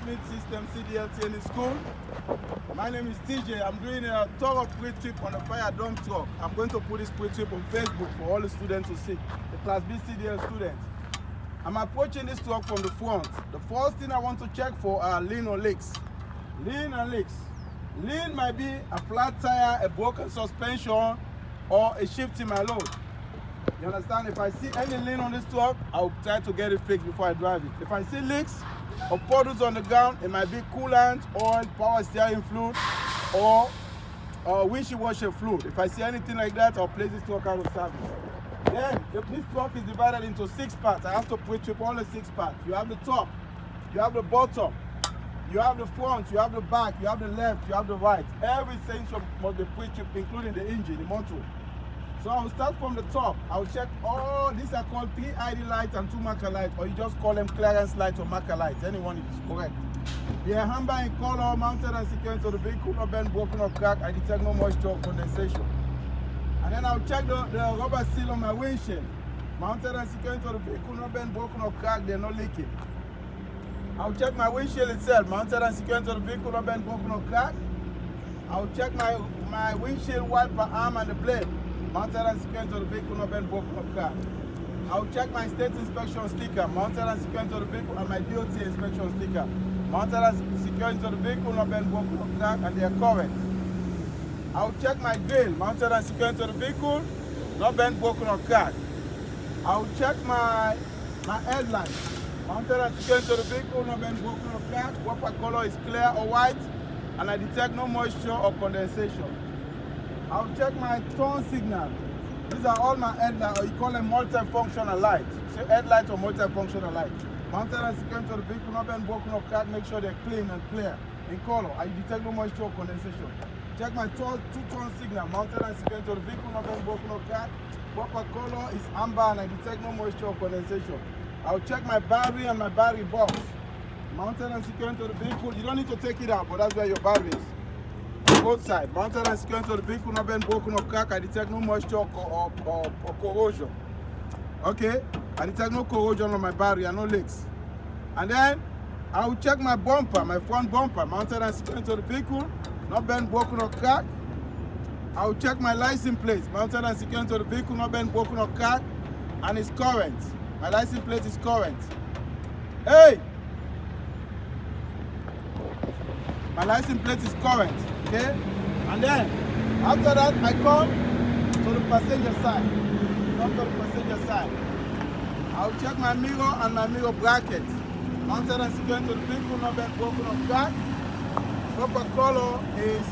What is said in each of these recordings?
Smith System CDLT in school. My name is TJ. I'm doing a thorough pre-trip on a fire dome truck. I'm going to put this pre-trip on Facebook for all the students to see, the Class B CDL students. I'm approaching this truck from the front. The first thing I want to check for are lean or leaks. Lean and leaks. Lean might be a flat tire, a broken suspension, or a shift in my load. You understand? If I see any lean on this truck, I'll try to get it fixed before I drive it. If I see leaks or puddles on the ground, it might be coolant, oil, power steering fluid, or windshield washer fluid. If I see anything like that, I'll place this truck out of service. Then, if this truck is divided into 6 parts, I have to pre-trip all the 6 parts. You have the top, you have the bottom, you have the front, you have the back, you have the left, you have the right. Every section must be pre-tripped, including the engine, the motor. So I'll start from the top. I'll check all these are called 3 ID lights and 2 marker lights, or you just call them clearance lights or marker lights. Anyone is correct. They are amber in color, mounted and secured to the vehicle, not bent, broken or cracked. I detect no moisture or condensation. And then I'll check the rubber seal on my windshield. Mounted and secured to the vehicle, not bent, broken or cracked. They're not leaking. I'll check my windshield itself, mounted and secured to the vehicle, not bent, broken or cracked. I'll check my windshield wiper arm and the blade, mounted and secured to the vehicle, not bent, broken or cracked. I'll check my state inspection sticker, mounted and secured to the vehicle, and my DOT inspection sticker, mounted and secured to the vehicle, not bent, broken or cracked, and they are correct. I'll check my grill, mounted and secured to the vehicle, not bent, broken or cracked. I'll check my headlight, mounted and secured to the vehicle, not bent, broken or cracked. Wiper color is clear or white, and I detect no moisture or condensation. I'll check my turn signal. These are all my headlights, or you call them multifunctional lights. So headlights or multifunctional lights. Mounted and secured to the vehicle, not bent, broken or cracked. Make sure they're clean and clear in color. I detect no moisture or condensation. Check my 2-turn signal, mounted and secured to the vehicle, not bent, broken or cracked. Wiper color is amber, and I detect no moisture or condensation. I'll check my battery and my battery box, mounted and secured to the vehicle. You don't need to take it out, but that's where your battery is. Both sides, mounted and secured to the vehicle, not bent, broken or cracked. I detect no moisture or corrosion. Okay, I detect no corrosion on my battery and no leaks. And then I will check my bumper, my front bumper, mounted and secured to the vehicle, not bent, broken or cracked. I will check my license plate, mounted and secured to the vehicle, not bent, broken or cracked, and it's current. My license plate is current. Hey! My license plate is current, okay? And then, after that, I come to the passenger side. Come to the passenger side. I'll check my mirror and my mirror bracket. Mounted and secured to the vehicle, not bent, broken or cracked. Proper color is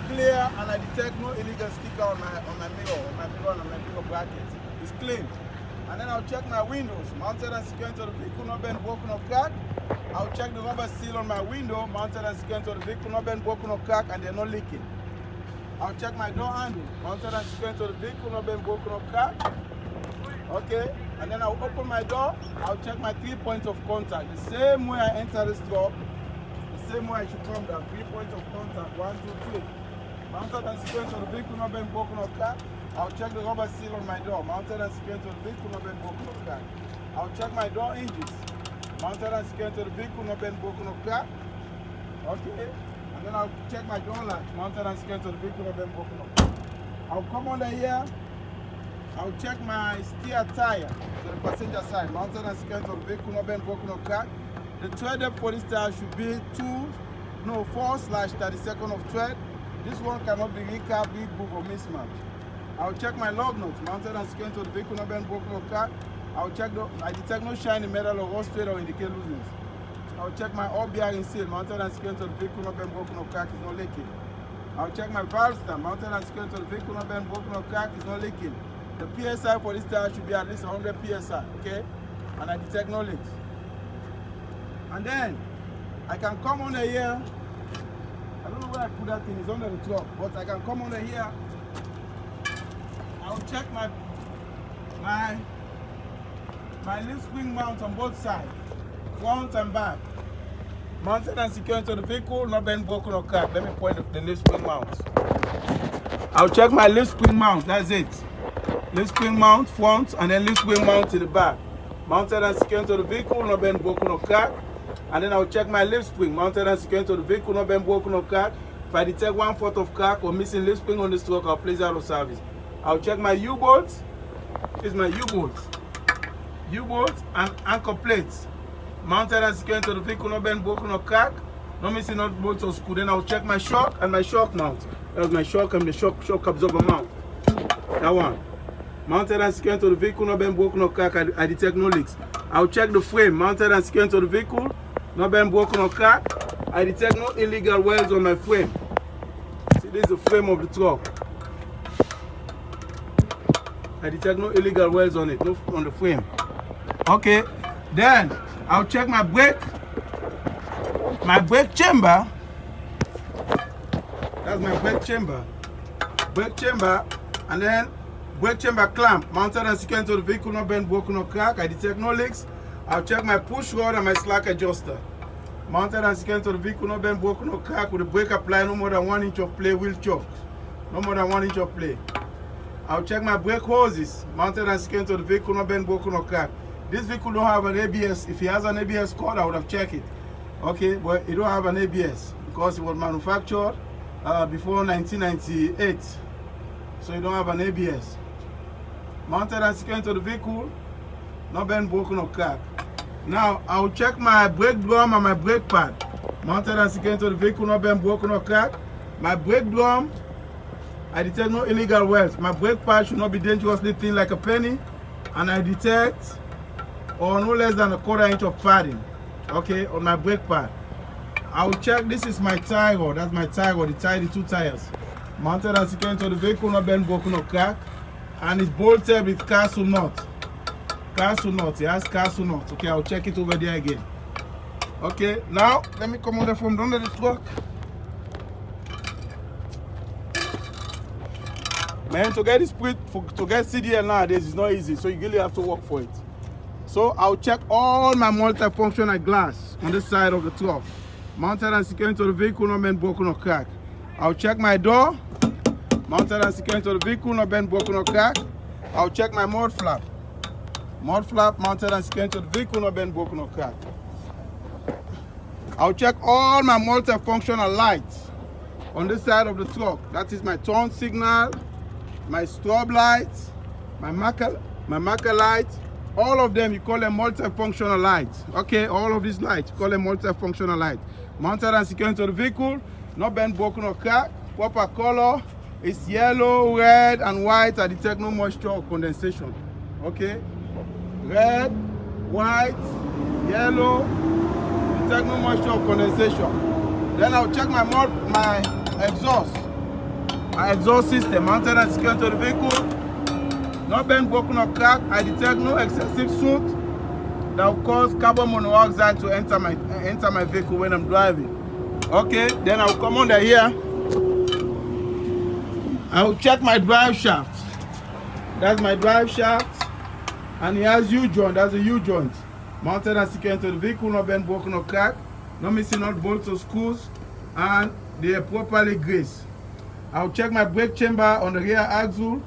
clear, and I detect no illegal sticker on my mirror, and my mirror bracket. It's clean. And then I'll check my windows, mounted and secured to the vehicle, not bent, broken or cracked. I'll check the rubber seal on my window, mounted and secured to the vehicle, not bent, broken or cracked, and they're not leaking. I'll check my door handle, mounted and secured to the vehicle, not bent, broken or cracked. Okay, and then I'll open my door. I'll check my 3 points of contact. The same way I enter this truck, the same way I should come down. 3 points of contact, 1, 2, 3. Mounted and secured to the vehicle, not bent, broken or cracked. I'll check the rubber seal on my door, mounted and secured to the vehicle, not bent, broken or cracked. I'll check my door hinges, mounted and secured to the vehicle, not bent, broken or cracked. Okay, and then I'll check my door latch, mounted and secured to the vehicle, not bent, broken or cracked. I'll come under here. I'll check my steer tire to the passenger side, mounted and secured to the vehicle, not bent, broken or cracked. The tread depth for this tire should be 4/32 of tread. This one cannot be recap, re-groove, or mismatch. I'll check my lug nuts, mounted and secured to the vehicle, not bent, broken or cracked. I detect no shiny metal or rust thread or indicate looseness. I'll check my all bearing seal, mounted and secured to the vehicle, not bent, broken or cracked, is not leaking. I'll check my valve stem, mounted and secured to the vehicle, not bent, broken or cracked, is not leaking. The PSI for this tire should be at least 100 PSI, okay? And I detect no leaks. And then I can come under here. I don't know where I put that thing, it's under the truck, but I can come under here. I'll check my leaf spring mount on both sides, front and back. Mounted and secured to the vehicle, not bent, broken or cracked. Let me point the leaf spring mount. I'll check my leaf spring mount, that's it. Leaf spring mount front, and then leaf spring mount to the back. Mounted and secured to the vehicle, not bent, broken or cracked. And then I'll check my leaf spring mounted and secured to the vehicle, not been broken or cracked. If I detect 1/4 of crack or missing leaf spring on this truck, I'll place it out of service. I'll check my U-bolt. This is my U-bolt. U-bolt and anchor plates mounted and secured to the vehicle, not been broken or cracked. No missing not bolts or screw. Then I'll check my shock and my shock mount. That's my shock and the shock absorber mount. That one. Mounted and secured to the vehicle, not been broken or cracked. I detect no leaks. I'll check the frame mounted and secured to the vehicle, not been broken or cracked. I detect no illegal welds on my frame. See, this is the frame of the truck. I detect no illegal welds on it, no on the frame. Okay, then I'll check my brake chamber. That's my brake chamber. Brake chamber, and then brake chamber clamp mounted and secured to the vehicle, not been broken or cracked. I detect no leaks. I'll check my push rod and my slack adjuster mounted and secured to the vehicle, not been broken or cracked. With the brake applied, no more than 1 inch of play, wheel chocks. No more than 1 inch of play. I'll check my brake hoses mounted and secured to the vehicle, not been broken or cracked. This vehicle don't have an ABS. If he has an ABS cord, I would have checked it. Okay, but it don't have an ABS because it was manufactured before 1998. So you don't have an ABS. Mounted and secured to the vehicle, not been broken or cracked. Now I'll check my brake drum and my brake pad mounted and secured to the vehicle, not been broken or cracked. My brake drum, I detect no illegal welds. My brake pad should not be dangerously thin like a penny, and I detect or no less than 1/4 inch of padding, okay, on my brake pad. I will check, this is my tie rod, that's my tie rod, it tie the 2 tires. Mounted and secured to the vehicle, not been broken or cracked, and it's bolted with castle nut. Castle nut, it has castle nut. Okay, I'll check it over there again. Okay, now let me come out from under the truck. Man, to get this to get CDL nowadays is not easy, so you really have to work for it. So I'll check all my multifunctional glass on this side of the truck, mounted and secured to the vehicle, not been broken or cracked. I'll check my door, mounted and secured to the vehicle, not been broken or cracked. I'll check my mud flap mounted and secured to the vehicle, not been broken or cracked. I'll check all my multifunctional lights on this side of the truck. That is my turn signal, my strobe lights, my marker lights. All of them, you call them multifunctional lights. Okay, all of these lights, you call them multifunctional lights. Mounted and secured to the vehicle, not been broken or cracked. Proper color is yellow, red, and white. I detect no moisture or condensation. Okay, red, white, yellow, detect no moisture or condensation. Then I'll check my exhaust system, mounted and secured to the vehicle. Not been broken or cracked. I detect no excessive soot that will cause carbon monoxide to enter my vehicle when I'm driving. Okay, then I'll come under here. I will check my drive shaft. That's my drive shaft, and it has U-joint. That's a U-joint. Mounted and secured to the vehicle, not been broken or cracked. No missing out bolts or screws, and they are properly greased. I'll check my brake chamber on the rear axle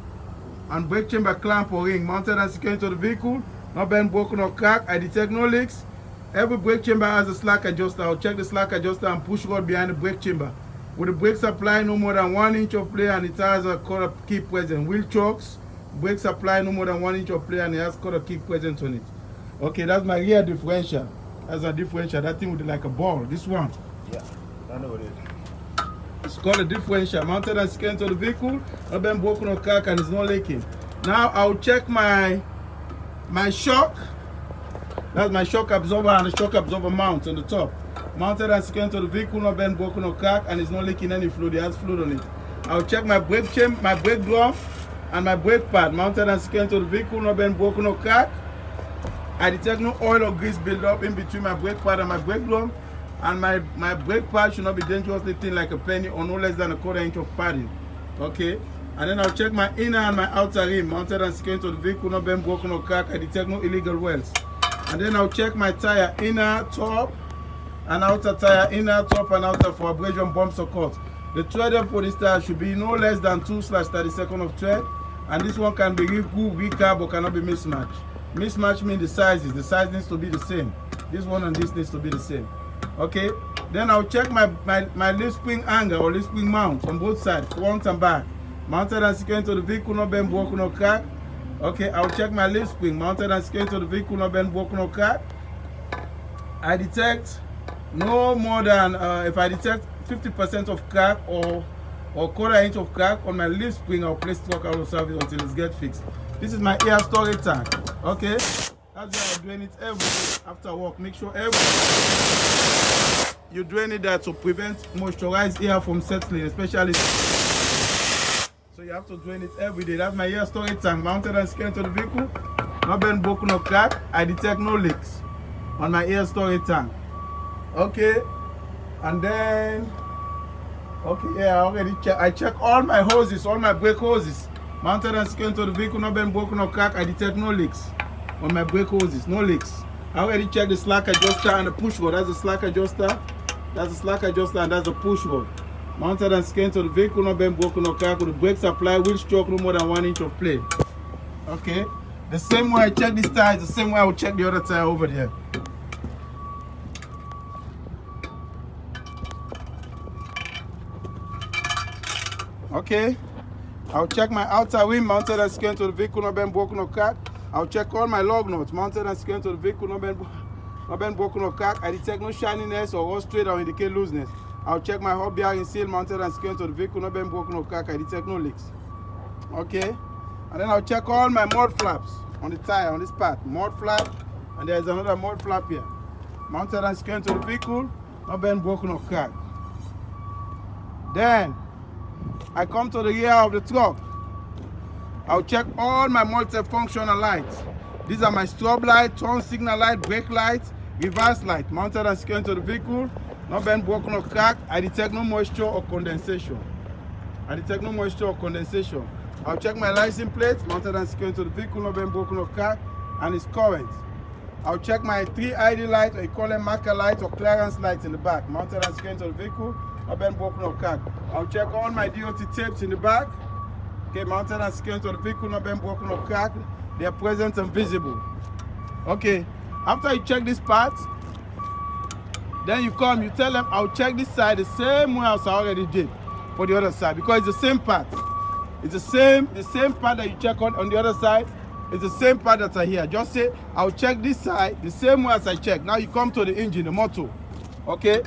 and brake chamber clamp or ring mounted and secured to the vehicle, not been broken or cracked. I detect no leaks. Every brake chamber has a slack adjuster. I'll check the slack adjuster and push rod behind the brake chamber. With the brake supply no more than 1 inch of play and it has a quarter key present. Wheel chocks, brake supply no more than 1 inch of play and it has quarter key present on it. Okay, that's my rear differential. That's a differential. That thing with like a ball. This one. Yeah, I know what it is. It's called a differential, mounted and secured to the vehicle, not been broken or cracked, and it's not leaking. Now I'll check my shock. That's my shock absorber and the shock absorber mount on the top. Mounted and secured to the vehicle, not been broken or cracked, and it's not leaking any fluid. It has fluid on it. I'll check my brake chamber, my brake drum, and my brake pad, mounted and secured to the vehicle, not been broken or cracked. I detect no oil or grease buildup in between my brake pad and my brake drum. And my brake pad should not be dangerously thin like a penny or no less than 1/4 inch of padding. Okay, and then I'll check my inner and my outer rim mounted and secured to the vehicle, not been broken or cracked. I detect no illegal welds. And then I'll check my tire, inner, top, and outer tire, inner, top, and outer for abrasion, bumps, or cuts. The tread for this tire should be no less than 2/32 of tread, and this one can be regrooved, recarb, or cannot be mismatched. Mismatch means the sizes. The size needs to be the same. This one and this needs to be the same. Okay, then I'll check my leaf spring angle or leaf spring mount on both sides, front and back. Mounted and secured to the vehicle, no bend, broken, no crack. Okay, I'll check my leaf spring, mounted and secured to the vehicle, no bend, broken, no crack. I detect no more than, if I detect 50% of crack or quarter inch of crack on my leaf spring, I'll place truck out of service until it gets fixed. This is my air storage tank. Okay, that's why I drain it every day after work. Make sure every day you drain it there to prevent moisturized air from settling, especially. So you have to drain it every day. That's my air storage tank mounted and secured to the vehicle. No bend, broken, or crack. I detect no leaks on my air storage tank. Okay, and then yeah, I already check. I check all my hoses, all my brake hoses, mounted and secured to the vehicle. No bend, broken, or crack. I detect no leaks on my brake hoses, no leaks. I already checked the slack adjuster and the push rod. That's the slack adjuster. That's the slack adjuster, and that's the push rod. Mounted and secured to the vehicle, no bend, broken, or crack. With the brake supply, wheel stroke, no more than 1 inch of play. Okay, the same way I check this tire is the same way I will check the other tire over there. Okay, I'll check my outer rim mounted and secured to the vehicle, no bend, broken, or crack. I'll check all my lug nuts mounted and secured to the vehicle, no bend, broken, or crack. I detect no shininess or rust trade or indicate looseness. I'll check my hub bearing seal mounted and secured to the vehicle, no bend, broken, or crack. I detect no leaks. Okay, and then I'll check all my mud flaps on the tire, on this part. Mud flap, and there's another mud flap here. Mounted and secured to the vehicle, no bend, broken, or crack. Then I come to the rear of the truck. I'll check all my multifunctional lights. These are my strobe light, turn signal light, brake light, reverse light, mounted and secured to the vehicle. No bend, broken, or crack. I detect no moisture or condensation. I detect no moisture or condensation. I'll check my license plate, mounted and secured to the vehicle. No bend, broken, or crack, and it's current. I'll check my 3 ID light, or you call them marker light or clearance lights in the back, mounted and secured to the vehicle. No bend, broken, or crack. I'll check all my DOT tapes in the back. Okay, mounted and secured to the vehicle. No bend, broken, or crack. They are present and visible. Okay, after you check this part, then you come, you tell them, I'll check this side the same way as I already did for the other side, because it's the same part. It's the same part that you check on the other side. It's the same part that I here. Just say, I'll check this side the same way as I check. Now you come to the engine, the motor. Okay?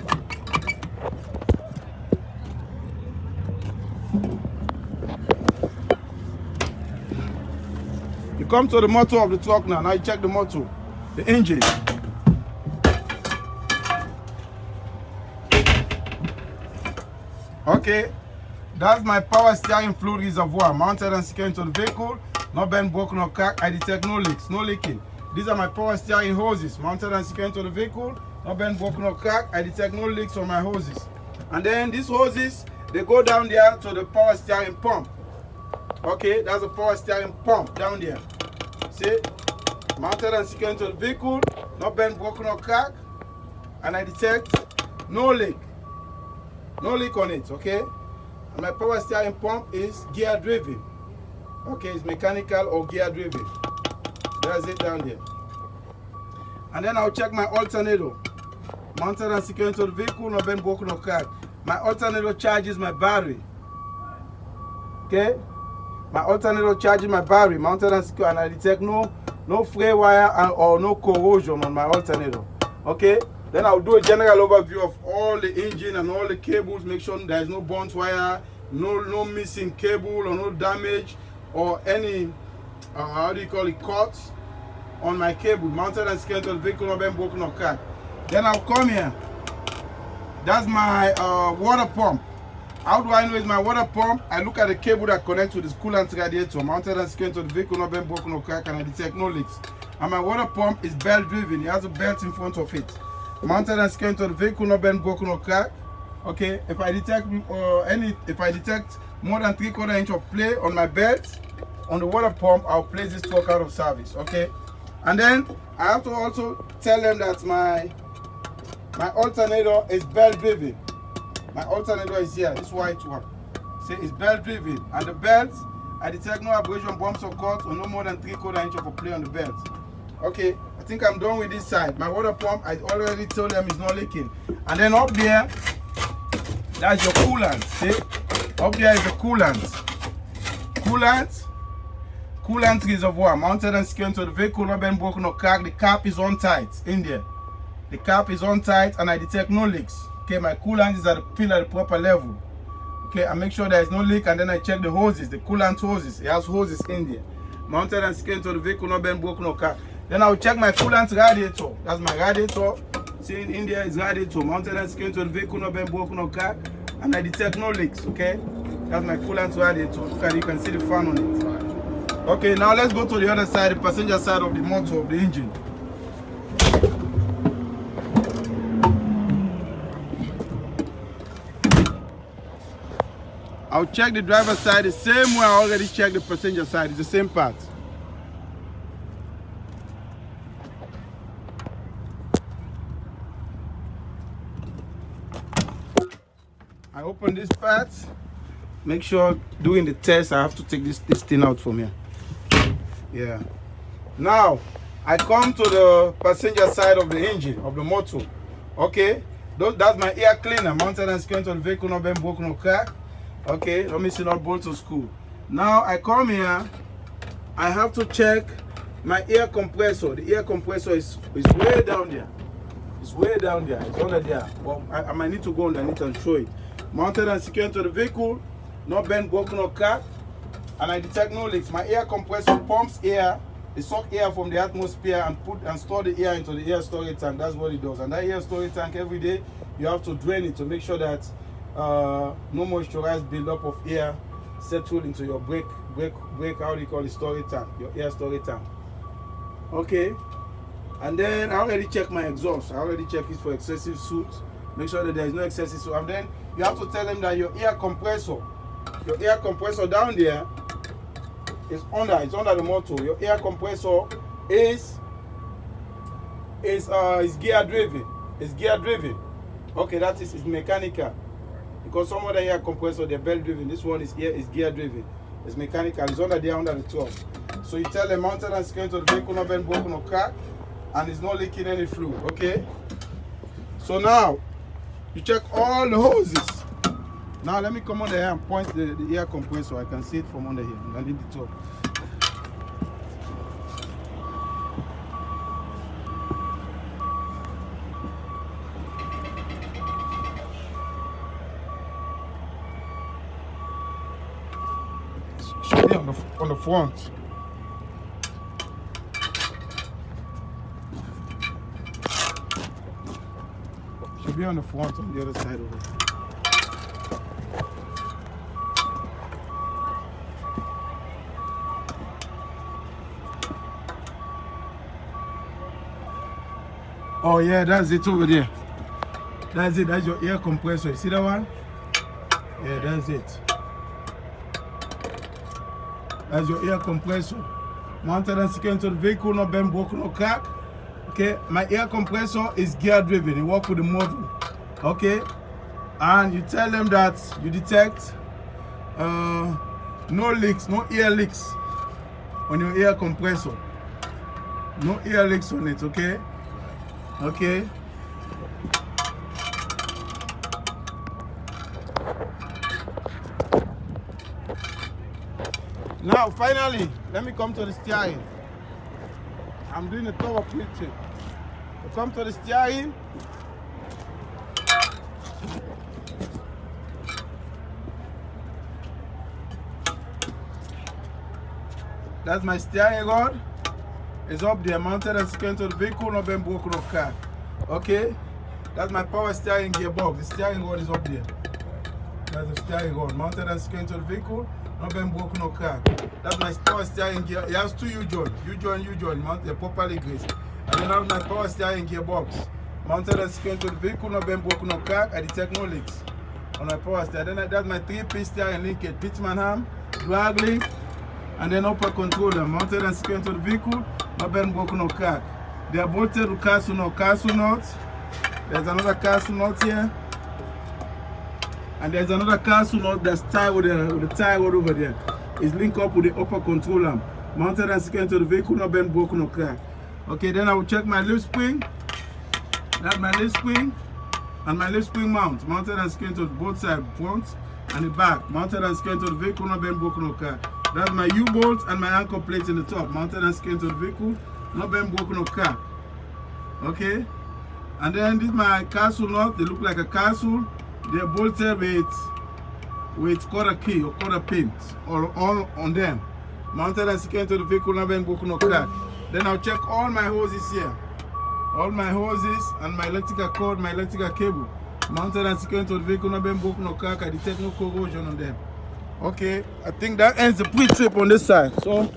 You come to the motor of the truck now. Now you check the motor, the engine. Okay, that's my power steering fluid reservoir mounted and secured to the vehicle. No bend, broken, or crack. I detect no leaks, no leaking. These are my power steering hoses mounted and secured to the vehicle. No bend, broken, or crack. I detect no leaks on my hoses. And then these hoses, they go down there to the power steering pump. Okay, that's the power steering pump down there. See, mounted and secured to the vehicle. No bend, broken, or crack. And I detect no leak. No leak on it, okay? And my power steering pump is gear driven. Okay, it's mechanical or gear driven. That's it down there. And then I'll check my alternator. Mounted and secured to the vehicle, no bend, broken, or crack. My alternator charges my battery. Okay? My alternator charges my battery, mounted and secured, and I detect no fray wire or no corrosion on my alternator. Okay? Then I'll do a general overview of all the engine and all the cables, make sure there's no burnt wire, no missing cable or no damage or any, how do you call it, cuts on my cable, mounted and secured to the vehicle, no bend, broken, or cracked. Then I'll come here. That's my water pump. How do I know it's my water pump? I look at the cable that connects to this coolant radiator, mounted and secured to the vehicle, no bend, broken, or cracked, and I detect no leaks. And my water pump is belt driven. It has a belt in front of it. Mounted and secured to the vehicle, no bend, broken, or crack. Okay, if I detect more than 3/4 inch of play on my belt, on the water pump, I'll place this truck out of service. Okay, and then I have to also tell them that my alternator is belt driven. My alternator is here, this white one. See, it's belt driven, and the belt, I detect no abrasion, bumps, or cuts, or no more than 3/4 inch of a play on the belt. Okay, I think I'm done with this side. My water pump, I already told them it's not leaking. And then up there, that's your coolant. See? Up there is the coolant. Coolant reservoir mounted and secured to the vehicle, not been broken or cracked. The cap is on tight in there. The cap is on tight and I detect no leaks. Okay, my coolant is filled at the proper level. Okay, I make sure there is no leak and then I check the hoses, the coolant hoses. It has hoses in there. Mounted and secured to the vehicle, not been broken or cracked. Then I will check my coolant radiator. That's my radiator. See in India is radiator. Mounted and secured to the vehicle, not been broken or cracked. And I detect no leaks, okay? That's my coolant radiator. Okay, you can see the fan on it. Okay, now let's go to the other side, the passenger side of the motor, of the engine. I'll check the driver's side the same way I already checked the passenger side. It's the same part. I open this part. Make sure doing the test I have to take this thing out from here. Yeah. Now I come to the passenger side of the engine of the motor. Okay. That's my air cleaner mounted and secured to the vehicle, not been broken or cracked. Okay, let me see not bolt to screw. Now I come here. I have to check my air compressor. The air compressor is way down there. It's way down there. It's under there. Well, I might need to go underneath and show it. Mounted and secured to the vehicle, not bent, broken or cracked, and I detect no leaks. My air compressor pumps air, it sucks air from the atmosphere and store the air into the air storage tank. That's what it does. And that air storage tank, every day you have to drain it to make sure that no moisturized buildup of air settle into your brake, how do you call it, storage tank, your air storage tank. Okay. And then I already checked my exhaust. I already checked it for excessive soot. Make sure that there is no excessive soot. And then you have to tell them that your air compressor down there is under the motor. Your air compressor is gear driven. It's gear driven. Okay, that is mechanical. Because some other air compressor they're belt driven. This one is gear driven. It's mechanical. It's under the truck. So you tell them mounted and secured to the vehicle, not been broken or cracked, and it's not leaking any fluid. Okay. So now you check all the hoses. Now let me come under here and point the air compressor. I can see it from under here. I need the top. Should be on the front. Should be on the front on the other side of it. Oh yeah, that's it over there. That's it. That's your air compressor. You see that one? Yeah, that's it. That's your air compressor. Mounted and secured to the vehicle, not been broken or cracked. Okay, my air compressor is gear driven. It works with the model. Okay, and you tell them that you detect no leaks, no air leaks on your air compressor. No air leaks on it. Okay. Okay. Now, finally, let me come to the steering. I'm doing a thorough pretrip. I come to the steering. That's my steering rod. It's up there, mounted and secured to the vehicle, not been broken or cracked. Okay? That's my power steering gearbox. The steering rod is up there. That's the steering rod, mounted and secured to the vehicle, not been broken or cracked. That's my power steering gear. It has two U-joints. U-joint, mounted properly greased. And then I have my power steering gearbox, mounted and secured to the vehicle, not been broken or cracked. I detect no leaks on my power steering. Then that's my 3-piece steering linkage, pitchman arm, drag link, and then upper controller, mounted and secured to the vehicle, not been broken or cracked. They are bolted to castle nut. There's another castle nut here. And there's another castle nut that's tied with the tie rod over there. It's linked up with the upper control arm. Mounted and secured to the vehicle, not been broken or cracked. Okay, then I will check my leaf spring. That's my leaf spring and my leaf spring mount, mounted and secured to both sides, front and the back, mounted and secured to the vehicle, not been broken or car. That's my U-bolt and my anchor plate in the top, mounted and secured to the vehicle, not been broken or car. Okay, and then this is my castle nut. They look like a castle. They're bolted with quarter key or quarter pins all on them, mounted and secured to the vehicle, not been broken or car. Then I'll check all my hoses here. All my hoses and my electrical cord, my electrical cable, mounted and secured to the vehicle, not been broken or cracked. I detect no corrosion on them. Okay, I think that ends the pre-trip on this side. So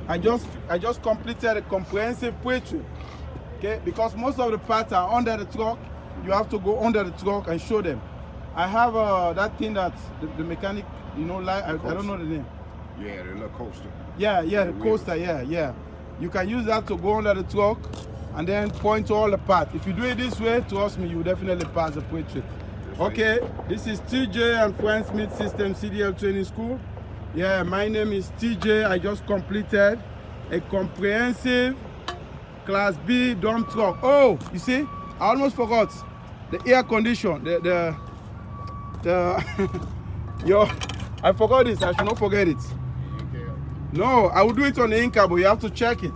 I just completed a comprehensive pre-trip. Okay, because most of the parts are under the truck, you have to go under the truck and show them. I have that thing that the mechanic, you know, like I don't know the name. Yeah, the little coaster. Yeah, the coaster. Yeah. You can use that to go under the truck and then point to all the parts. If you do it this way, trust me, you will definitely pass the pre-trip. Okay, this is TJ and Friends Smith System CDL Training School. Yeah, my name is TJ. I just completed a comprehensive Class B dump truck. Oh, you see, I almost forgot the air condition. I forgot this. I should not forget it. No, I will do it on the Inca, but you have to check it.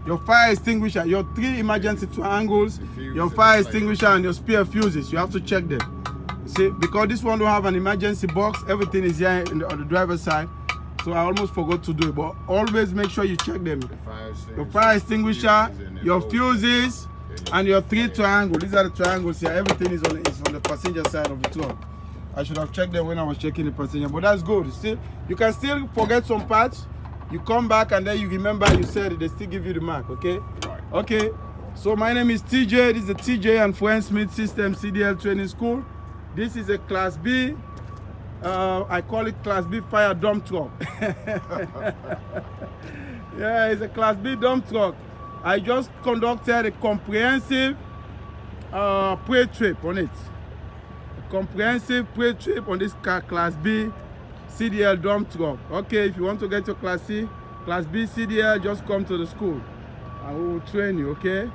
Your fire extinguisher, your 3 emergency triangles, your fire extinguisher and your spare fuses, you have to check them. You see, because this one don't have an emergency box, everything is here on the driver's side. So I almost forgot to do it, but always make sure you check them. Your fire extinguisher, your fuses, and your 3 triangles. These are the triangles here. Everything is on the passenger side of the truck. I should have checked them when I was checking the passenger, but that's good. You can still forget some parts. You come back and then you remember you said it, they still give you the mark, okay? Right. Okay, so my name is TJ. This is the TJ and Friends Smith System CDL Training School. This is a Class B, I call it Class B fire dump truck. Yeah, it's a Class B dump truck. I just conducted a comprehensive pre-trip on it. A comprehensive pre-trip on this Class B CDL dump truck. Okay, if you want to get your Class B CDL, just come to the school and we will train you, okay?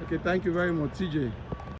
Okay, thank you very much, TJ.